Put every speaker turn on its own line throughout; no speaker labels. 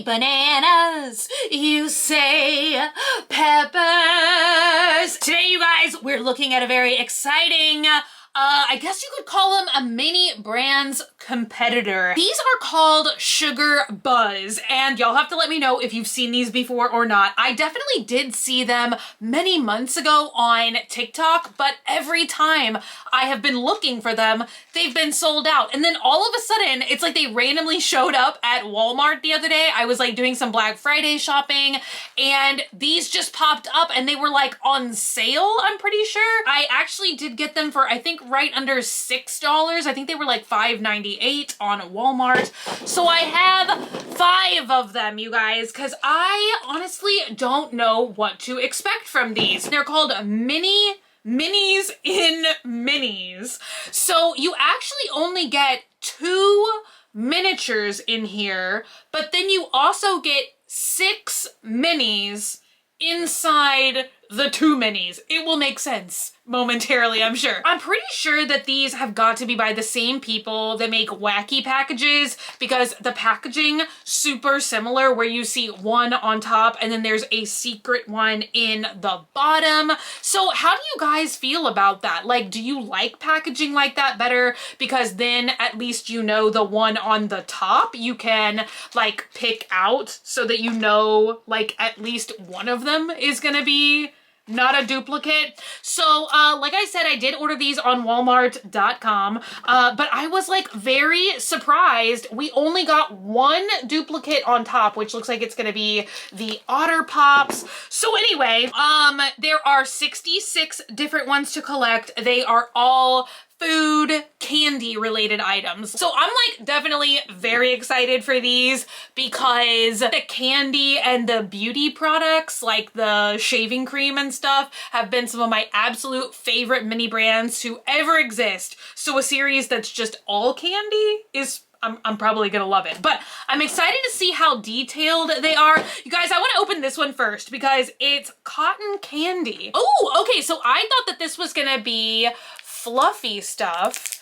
bananas, you say peppers. Today, you guys, we're looking at a very exciting, I guess you could call them a mini brands competitor. These are called Sugar Buzz, and y'all have to let me know if you've seen these before or not. I definitely did see them many months ago on TikTok, but every time I have been looking for them, they've been sold out. And then all of a sudden, it's like they randomly showed up at Walmart the other day. I was like doing some Black Friday shopping, and these just popped up and they were like on sale, I'm pretty sure. I actually did get them for, I think, right under $6. I think they were like $5.98 on Walmart. So I have 5 of them, you guys, because I honestly don't know what to expect from these. They're called minis in minis. So you actually only get 2 miniatures in here, but then you also get 6 minis inside the 2 minis. It will make sense momentarily, I'm sure. I'm pretty sure that these have got to be by the same people that make wacky packages, because the packaging super similar, where you see one on top and then there's a secret one in the bottom. So how do you guys feel about that? Like, do you like packaging like that better? Because then at least you know the one on the top you can like pick out, so that you know like at least one of them is gonna be not a duplicate. So like I said, I did order these on walmart.com, but I was like very surprised. We only got 1 duplicate on top, which looks like it's gonna be the Otter Pops. So anyway, there are 66 different ones to collect. They are all food, candy related items. So I'm like definitely very excited for these, because the candy and the beauty products like the shaving cream and stuff have been some of my absolute favorite mini brands to ever exist. So a series that's just all candy is I'm probably gonna love it. But I'm excited to see how detailed they are. You guys, I wanna open this one first because it's cotton candy. Oh, okay, so I thought that this was gonna be Fluffy Stuff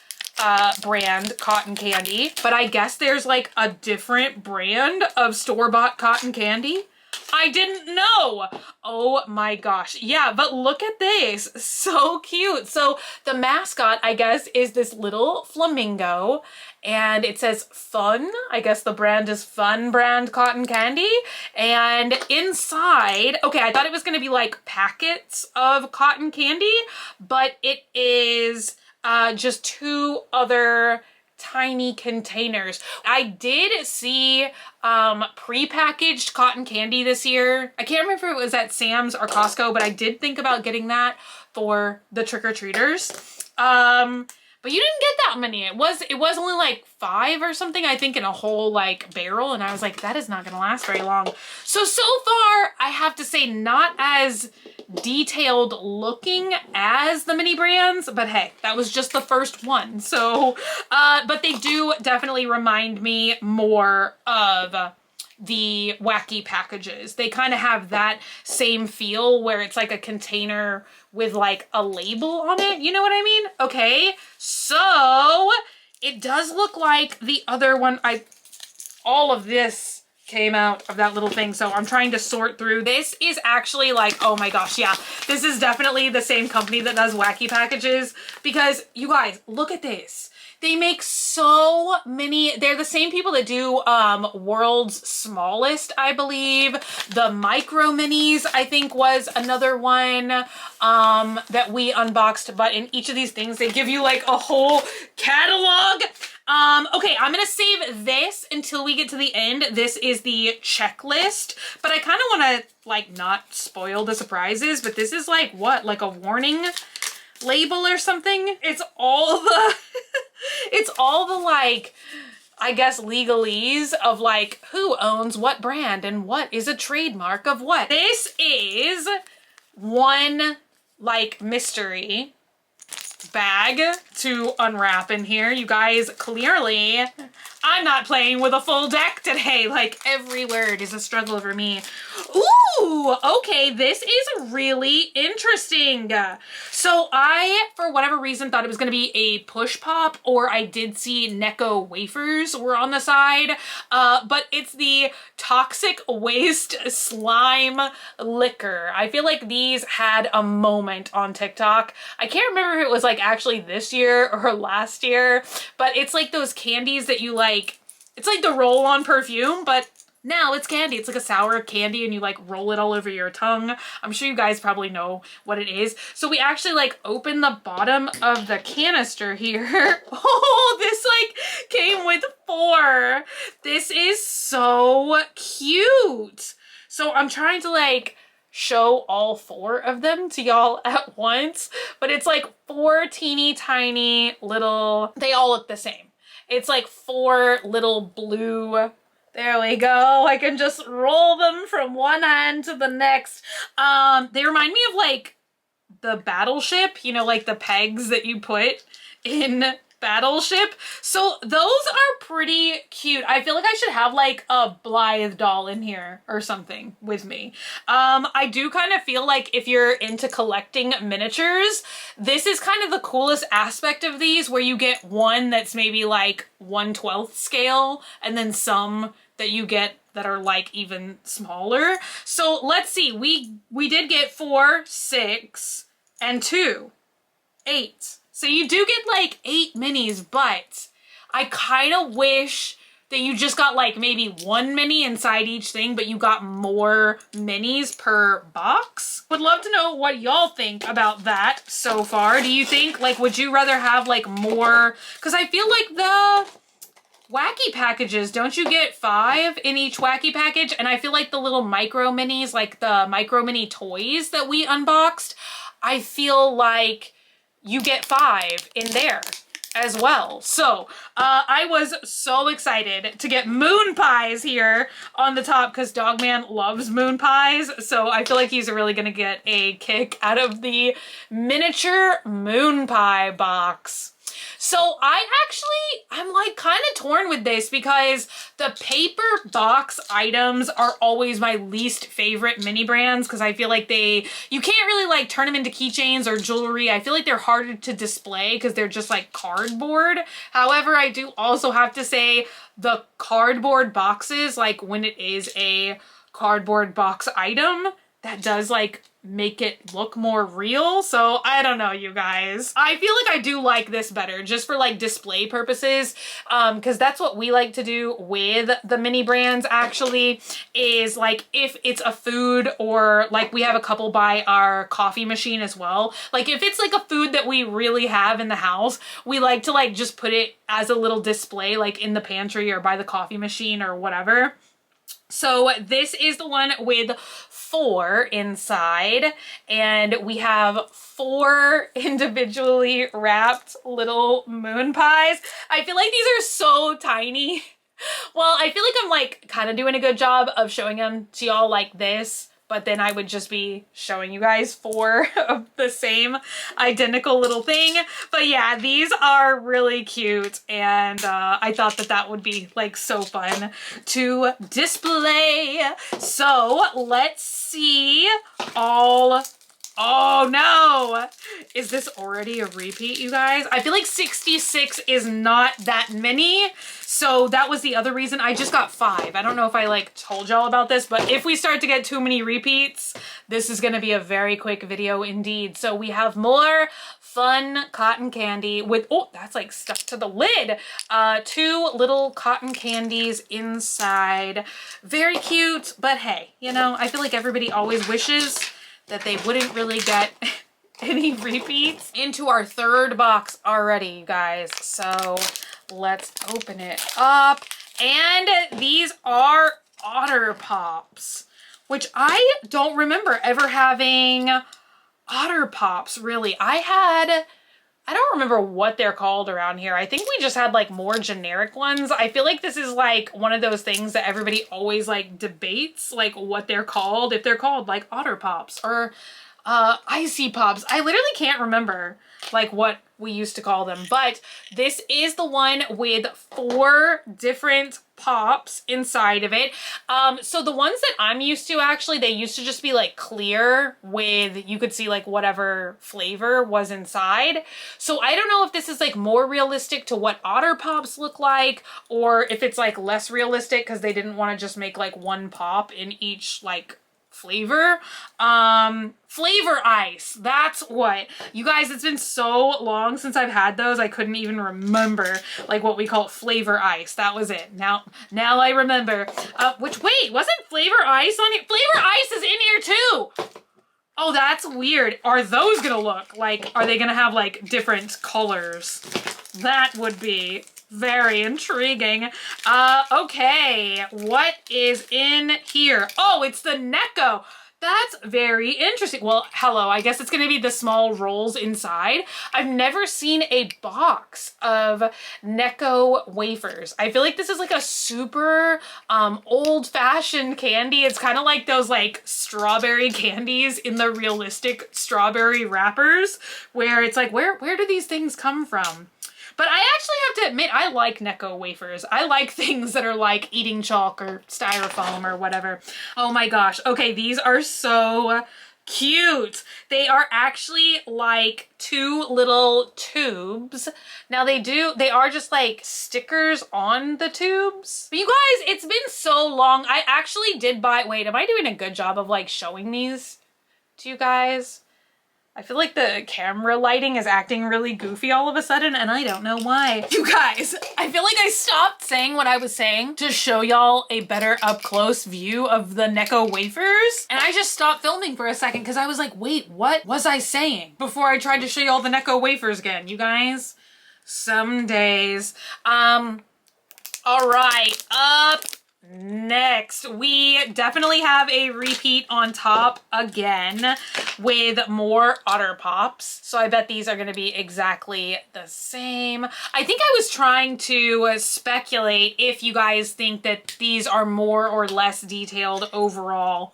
brand cotton candy, but I guess there's like a different brand of store-bought cotton candy. I didn't know. Oh my gosh. Yeah, but look at this. So cute. So the mascot, I guess, is this little flamingo, and it says Fun. I guess the brand is Fun brand cotton candy. And inside, okay, I thought it was gonna be like packets of cotton candy, but it is just 2 other tiny containers. I did see pre-packaged cotton candy this year. I can't remember if it was at Sam's or Costco, but I did think about getting that for the trick-or-treaters. But you didn't get that many. It was only like 5 or something, I think, in a whole like barrel, and I was like, that is not gonna last very long. So far, I have to say, not as detailed looking as the mini brands, but hey, that was just the first one. So, but they do definitely remind me more of the wacky packages. They kind of have that same feel where it's like a container with like a label on it. You know what I mean? Okay, so it does look like the other one. All of this came out of that little thing, so I'm trying to sort through. This is actually like, oh my gosh, yeah, this is definitely the same company that does wacky packages, because you guys, look at this. They make so many. They're the same people that do World's Smallest, I believe. The Micro Minis, I think, was another one that we unboxed. But in each of these things, they give you like a whole catalog. Okay, I'm gonna save this until we get to the end. This is the checklist, but I kind of want to like not spoil the surprises, but this is like what? Like a warning label or something? It's all the it's all the like, I guess, legalese of like who owns what brand and what is a trademark of what. This is one like mystery bag to unwrap in here. You guys, clearly I'm not playing with a full deck today. Like, every word is a struggle for me. Ooh, okay, this is really interesting. So I, for whatever reason, thought it was going to be a push pop, or I did see Necco wafers were on the side, but it's the Toxic Waste Slime Liquor. I feel like these had a moment on TikTok. I can't remember if it was like actually this year or last year, but it's like those candies that you like, it's like the roll-on perfume, but now it's candy. It's like a sour candy and you like roll it all over your tongue. I'm sure you guys probably know what it is. So we actually like open the bottom of the canister here. Oh, this like came with 4. This is so cute. So I'm trying to like show all 4 of them to y'all at once, but it's like 4 teeny tiny little, they all look the same. It's like 4 little blue, there we go. I can just roll them from one end to the next. They remind me of like the Battleship, you know, like the pegs that you put in Battleship. So those are pretty cute. I feel like I should have like a Blythe doll in here or something with me. I do kind of feel like if you're into collecting miniatures, this is kind of the coolest aspect of these, where you get one that's maybe like 1/12 scale and then some that you get that are like even smaller. So let's see, we did get 4, 6, and 2, 8. So you do get like 8 minis, but I kind of wish that you just got like maybe 1 mini inside each thing, but you got more minis per box. Would love to know what y'all think about that so far. Do you think, like, would you rather have like more? Because I feel like the wacky packages, don't you get 5 in each wacky package? And I feel like the little micro minis, like the micro mini toys that we unboxed, I feel like you get 5 in there as well. So I was so excited to get moon pies here on the top, because Dogman loves moon pies. So I feel like he's really gonna get a kick out of the miniature moon pie box. So I'm like kind of torn with this, because the paper box items are always my least favorite mini brands, because I feel like you can't really like turn them into keychains or jewelry. I feel like they're harder to display because they're just like cardboard. However, I do also have to say the cardboard boxes, like when it is a cardboard box item, that does like make it look more real. So I don't know, you guys. I feel like I do like this better just for like display purposes, because that's what we like to do with the mini brands actually, is like if it's a food, or like we have a couple by our coffee machine as well. Like if it's like a food that we really have in the house, we like to like just put it as a little display like in the pantry or by the coffee machine or whatever. So this is the one with 4 inside, and we have 4 individually wrapped little moon pies. I feel like these are so tiny. Well, I feel like I'm like kind of doing a good job of showing them to y'all like this, but then I would just be showing you guys 4 of the same identical little thing. But yeah, these are really cute, and I thought that that would be like so fun to display. So let's see all. Oh no! Is this already a repeat, you guys? I feel like 66 is not that many. So that was the other reason I just got 5. I don't know if I like told y'all about this, but if we start to get too many repeats, this is gonna be a very quick video indeed. So we have more fun cotton candy with, oh, that's like stuck to the lid. 2 little cotton candies inside. Very cute, but hey, you know, I feel like everybody always wishes that they wouldn't really get any repeats. Into our 3rd box already, you guys. So let's open it up. And these are Otter Pops, which I don't remember ever having Otter Pops, really. I don't remember what they're called around here. I think we just had like more generic ones. I feel like this is like one of those things that everybody always like debates, like what they're called, if they're called like Otter Pops or Icy Pops. I literally can't remember like what we used to call them. But this is the one with 4 different pops inside of it. So the ones that I'm used to, actually, they used to just be like clear with, you could see like whatever flavor was inside. So I don't know if this is like more realistic to what Otter Pops look like, or if it's like less realistic because they didn't want to just make like 1 pop in each like flavor. Flavor ice, that's what. You guys, it's been so long since I've had those, I couldn't even remember like what we call flavor ice. That was it. Now I remember. Wait, wasn't flavor ice on here? Flavor ice is in here too. Oh, that's weird. Are those gonna look like, are they gonna have like different colors? That would be very intriguing. Okay, what is in here? Oh, it's the Necco. That's very interesting. Well, hello, I guess it's gonna be the small rolls inside. I've never seen a box of Necco wafers. I feel like this is like a super old-fashioned candy. It's kind of like those like strawberry candies in the realistic strawberry wrappers, where it's like, where do these things come from? But I actually have to admit, I like Necco wafers. I like things that are like eating chalk or styrofoam or whatever. Oh my gosh. Okay, these are so cute. They are actually like 2 little tubes. Now they are just like stickers on the tubes. But you guys, it's been so long. I actually did buy, wait, am I doing a good job of like showing these to you guys? I feel like the camera lighting is acting really goofy all of a sudden, and I don't know why. You guys, I feel like I stopped saying what I was saying to show y'all a better up-close view of the Necco wafers, and I just stopped filming for a second because I was like, wait, what was I saying? Before I tried to show y'all the Necco wafers again, you guys. Some days. All right, up next, we definitely have a repeat on top again with more Otter Pops. So I bet these are going to be exactly the same. I think I was trying to speculate if you guys think that these are more or less detailed overall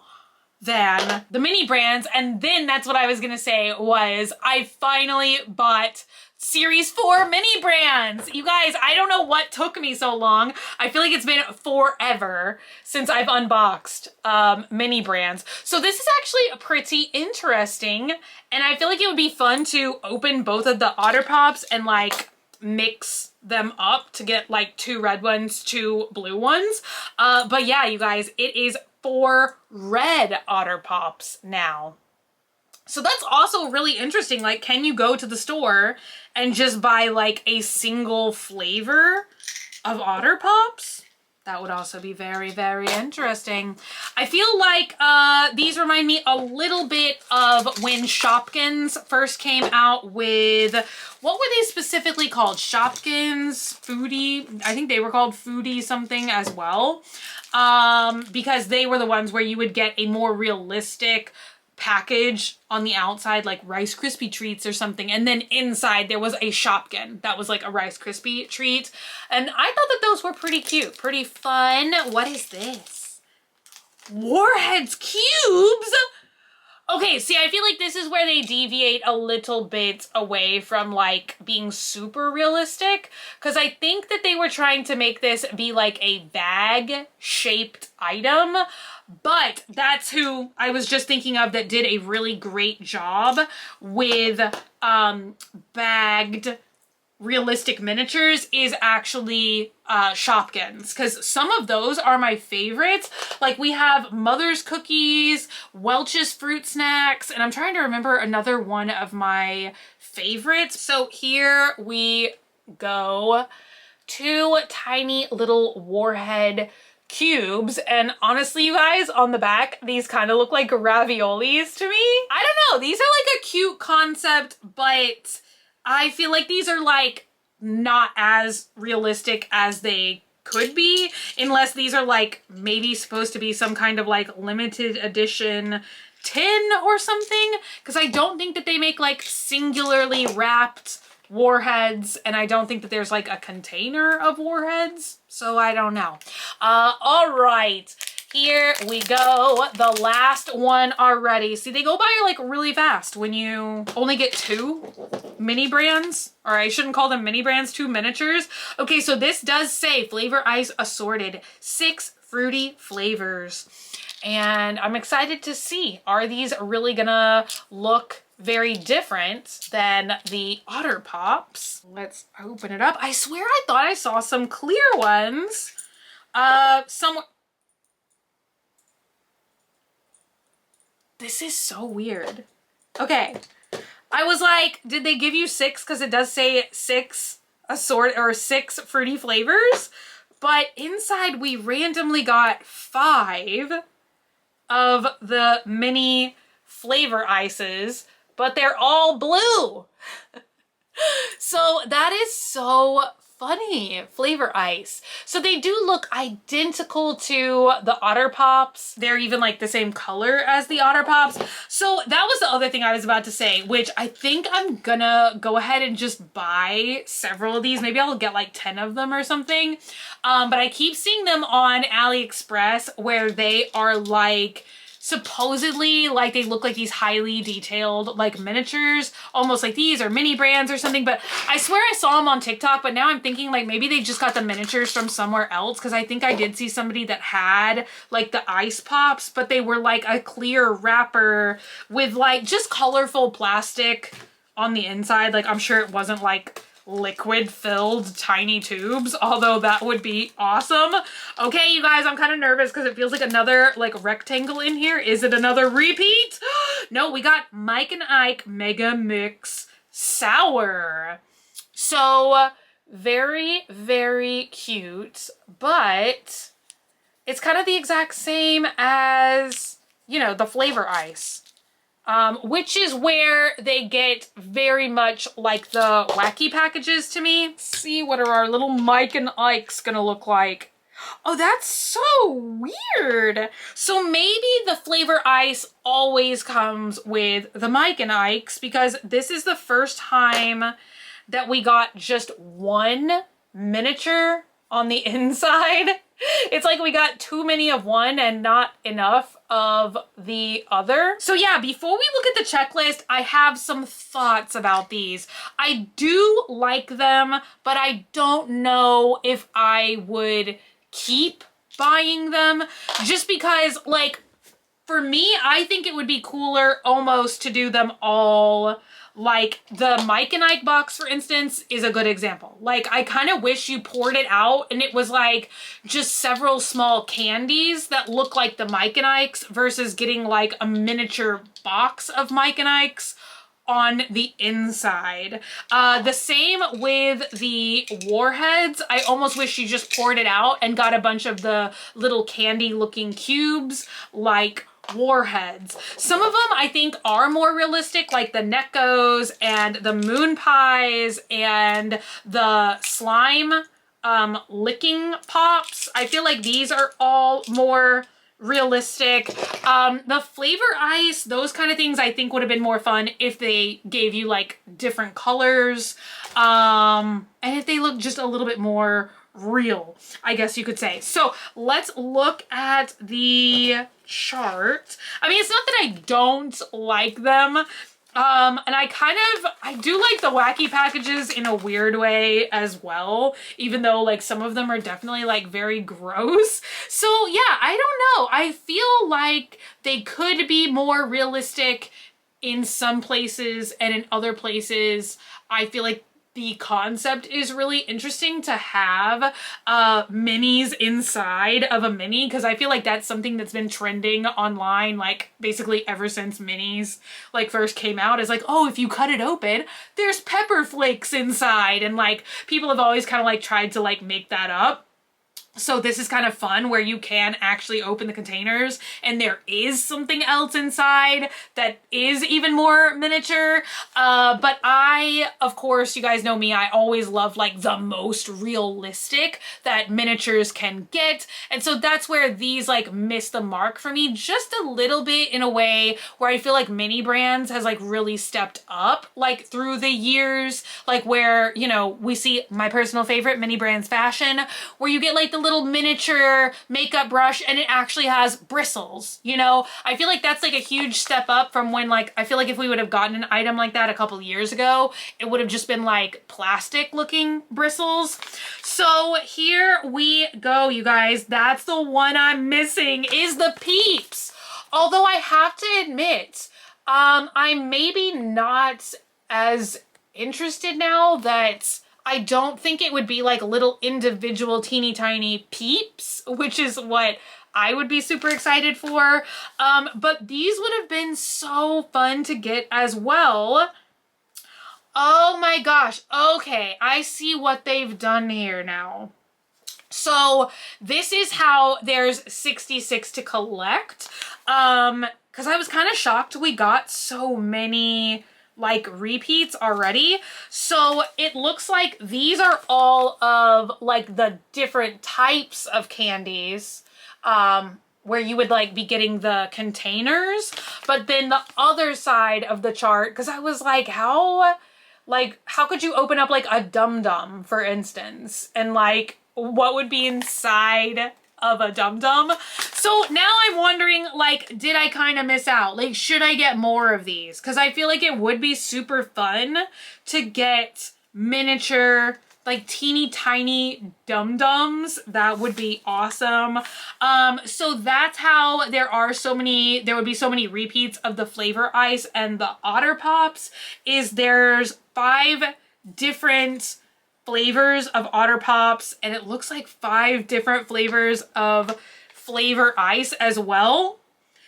than the mini brands. And then that's what I was going to say was I finally bought Series 4 mini brands. You guys, I don't know what took me so long. I feel like it's been forever since I've unboxed mini brands. So this is actually pretty interesting, and I feel like it would be fun to open both of the Otter Pops and like mix them up to get like 2 red ones, 2 blue ones. But yeah, you guys, it is 4 red Otter Pops now. So that's also really interesting. Like, can you go to the store and just buy like a single flavor of Otter Pops? That would also be very, very interesting. I feel like these remind me a little bit of when Shopkins first came out with, what were they specifically called? Shopkins Foodie? I think they were called Foodie something as well. Because they were the ones where you would get a more realistic package on the outside, like Rice Krispie treats or something, and then inside there was a Shopkin that was like a Rice Krispie treat, and I thought that those were pretty cute, pretty fun. What is this? Warheads cubes? Okay, see, I feel like this is where they deviate a little bit away from like being super realistic, because I think that they were trying to make this be like a bag shaped item, but that's who I was just thinking of that did a really great job with bagged realistic miniatures is actually Shopkins, because some of those are my favorites. Like we have Mother's Cookies, Welch's Fruit Snacks, and I'm trying to remember another one of my favorites. So here we go. 2 tiny little Warhead cubes, and honestly, you guys, on the back, these kind of look like raviolis to me. I don't know, these are like a cute concept, but I feel like these are like not as realistic as they could be, unless these are like maybe supposed to be some kind of like limited edition tin or something, because I don't think that they make like singularly wrapped warheads, and I don't think that there's like a container of warheads, so I don't know. All right, Here we go. The last one already. See, they go by like really fast when you only get 2 mini brands, or I shouldn't call them mini brands, 2 miniatures. Okay, so this does say Flavor Ice Assorted, 6 fruity flavors. And I'm excited to see, are these really gonna look very different than the Otter Pops? Let's open it up. I swear I thought I saw some clear ones. Somewhere. This is so weird. Okay. I was like, did they give you 6? Because it does say 6 6 fruity flavors. But inside we randomly got 5 of the mini flavor ices, but they're all blue. So that is so funny. Flavor ice. So they do look identical to the Otter Pops. They're even like the same color as the Otter Pops. So that was the other thing I was about to say, which I think I'm gonna go ahead and just buy several of these. Maybe I'll get like 10 of them or something. But I keep seeing them on AliExpress where they are like supposedly like they look like these highly detailed like miniatures, almost like these or mini brands or something. But I swear I saw them on TikTok, but now I'm thinking like maybe they just got the miniatures from somewhere else, because I think I did see somebody that had like the ice pops, but they were like a clear wrapper with like just colorful plastic on the inside. Like I'm sure it wasn't like liquid filled tiny tubes, although that would be awesome. Okay, you guys, I'm kind of nervous because it feels like another like rectangle in here. Is it another repeat? No, we got Mike and Ike Mega Mix Sour. So very, very cute, but it's kind of the exact same as, you know, the flavor ice. Which is where they get very much like the wacky packages to me. Let's see, what are our little Mike and Ike's gonna look like? Oh, that's so weird. So maybe the flavor ice always comes with the Mike and Ike's, because this is the first time that we got just one miniature on the inside. It's like we got too many of one and not enough of the other. So yeah, before we look at the checklist, I have some thoughts about these. I do like them, but I don't know if I would keep buying them, just because like for me, I think it would be cooler almost to do them all. Like the Mike and Ike box, for instance, is a good example. Like I kind of wish you poured it out and it was like just several small candies that look like the Mike and Ike's versus getting like a miniature box of Mike and Ike's on the inside. The same with the Warheads. I almost wish you just poured it out and got a bunch of the little candy looking cubes like Warheads. Some of them I think are more realistic, like the Neckos and the Moon Pies and the slime licking pops. I feel like these are all more realistic. The flavor ice, those kind of things I think would have been more fun if they gave you like different colors, and if they look just a little bit more real, I guess you could say. So let's look at the chart. I mean, it's not that I don't like them. And I do like the wacky packages in a weird way as well, even though like some of them are definitely like very gross. So yeah, I don't know. I feel like they could be more realistic in some places, and in other places, I feel like the concept is really interesting to have minis inside of a mini, because I feel like that's something that's been trending online like basically ever since minis like first came out. Is like, oh, if you cut it open, there's pepper flakes inside, and like people have always kind of like tried to like make that up. So this is kind of fun where you can actually open the containers and there is something else inside that is even more miniature. But I, of course, you guys know me, I always love like the most realistic that miniatures can get. And so that's where these like miss the mark for me just a little bit, in a way where I feel like mini brands has like really stepped up like through the years, like where, you know, we see my personal favorite, Mini Brands Fashion, where you get like the little miniature makeup brush and it actually has bristles, you know? I feel like that's like a huge step up from when like, I feel like if we would have gotten an item like that a couple years ago, it would have just been like plastic looking bristles. So here we go, you guys. That's the one I'm missing is the PEEPS. Although I have to admit, I'm maybe not as interested now that I don't think it would be like little individual teeny tiny PEEPS, which is what I would be super excited for. But these would have been so fun to get as well. Oh my gosh. Okay, I see what they've done here now. So this is how there's 66 to collect. Because I was kind of shocked we got so many like repeats already. So it looks like these are all of like the different types of candies where you would like be getting the containers. But then the other side of the chart, because I was like, how could you open up like a Dum Dum, for instance, and like what would be inside of a Dum Dum? So now I'm wondering, like, did I kind of miss out? Like, should I get more of these? Because I feel like it would be super fun to get miniature, like teeny tiny Dum Dums. That would be awesome. So that's how there would be so many repeats of the Flavor Ice and the Otter Pops. There's 5 different flavors of Otter Pops, and it looks like 5 different flavors of Flavor Ice as well.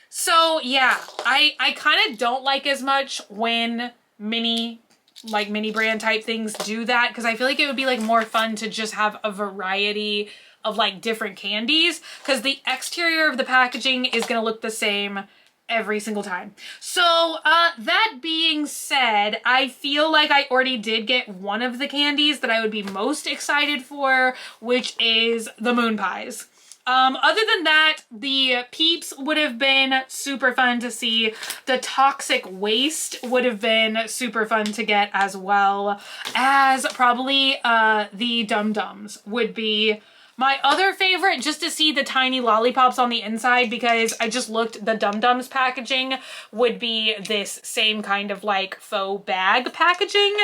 So yeah, I kind of don't like as much when mini brand type things do that, because I feel like it would be like more fun to just have a variety of like different candies, because the exterior of the packaging is gonna look the same every single time. So that being said, I feel like I already did get one of the candies that I would be most excited for, which is the Moon Pies. Other than that, the PEEPS would have been super fun to see. The Toxic Waste would have been super fun to get, as well as probably the Dum Dums would be my other favorite, just to see the tiny lollipops on the inside, because I just looked, the Dum Dums packaging would be this same kind of like faux bag packaging,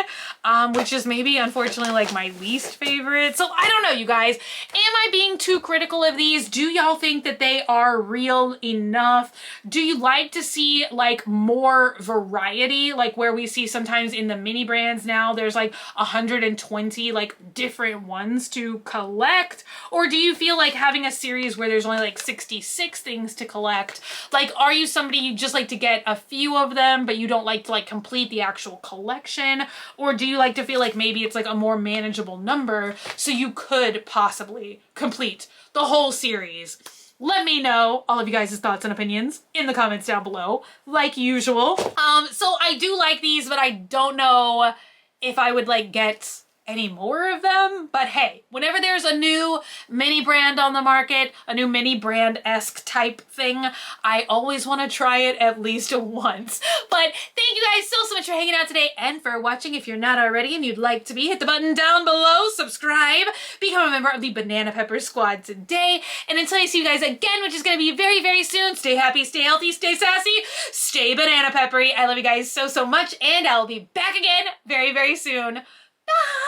which is maybe unfortunately like my least favorite. So I don't know, you guys, am I being too critical of these? Do y'all think that they are real enough? Do you like to see like more variety, like where we see sometimes in the mini brands now there's like 120 like different ones to collect? Or do you feel like having a series where there's only like 66 things to collect? Like, are you somebody you just like to get a few of them, but you don't like to like complete the actual collection? Or do you like to feel like maybe it's like a more manageable number so you could possibly complete the whole series? Let me know all of you guys' thoughts and opinions in the comments down below, like usual. So I do like these, but I don't know if I would like get any more of them. But hey, whenever there's a new mini brand on the market, a new mini brand-esque type thing, I always want to try it at least once. But thank you guys so much for hanging out today and for watching. If you're not already and you'd like to be, hit the button down below, subscribe, become a member of the Banana Pepper Squad today. And until I see you guys again, which is going to be very, very soon, stay happy, stay healthy, stay sassy, stay banana peppery. I love you guys so much, and I'll be back again very, very soon. Bye!